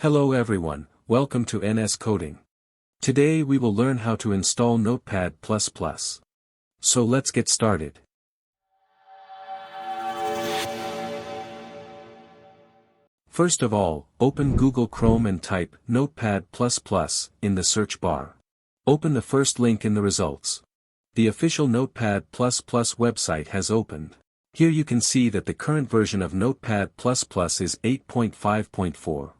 Hello everyone, welcome to NS Coding. Today we will learn how to install Notepad++. So let's get started. First of all, open Google Chrome and type Notepad++ in the search bar. Open the first link in the results. The official Notepad++ website has opened. Here you can see that the current version of Notepad++ is 8.5.4.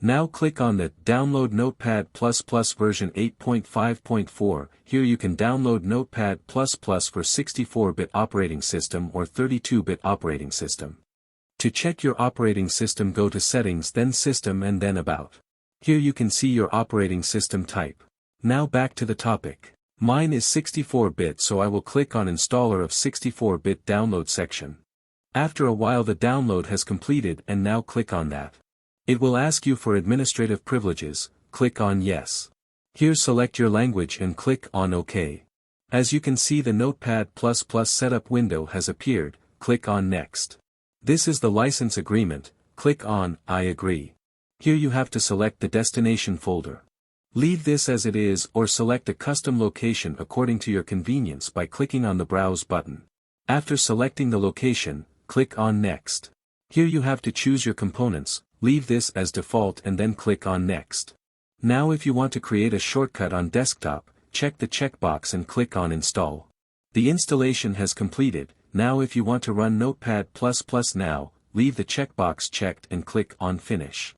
Now click on the Download Notepad++ version 8.5.4. Here you can download Notepad++ for 64-bit operating system or 32-bit operating system. To check your operating system, go to Settings, then System, and then About. Here you can see your operating system type. Now back to the topic. Mine is 64-bit, so I will click on Installer of 64-bit Download section. After a while the download has completed, and now click on that. It will ask you for administrative privileges, click on Yes. Here select your language and click on OK. As you can see, the Notepad++ setup window has appeared, click on Next. This is the license agreement, click on I agree. Here you have to select the destination folder. Leave this as it is or select a custom location according to your convenience by clicking on the Browse button. After selecting the location, click on Next. Here you have to choose your components. Leave this as default and then click on Next. Now if you want to create a shortcut on desktop, check the checkbox and click on Install. The installation has completed. Now if you want to run Notepad++ now, leave the checkbox checked and click on Finish.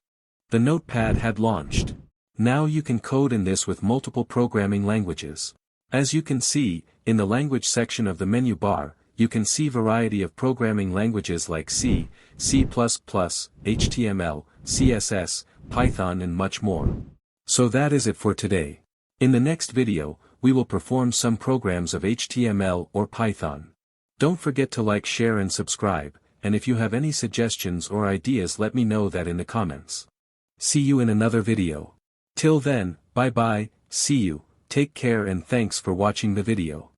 The Notepad had launched. Now you can code in this with multiple programming languages. As you can see, in the language section of the menu bar, you can see variety of programming languages like C, C++, HTML, CSS, Python and much more. So that is it for today. In the next video, we will perform some programs of HTML or Python. Don't forget to like, share and subscribe, and if you have any suggestions or ideas, let me know that in the comments. See you in another video. Till then, bye bye, see you, take care and thanks for watching the video.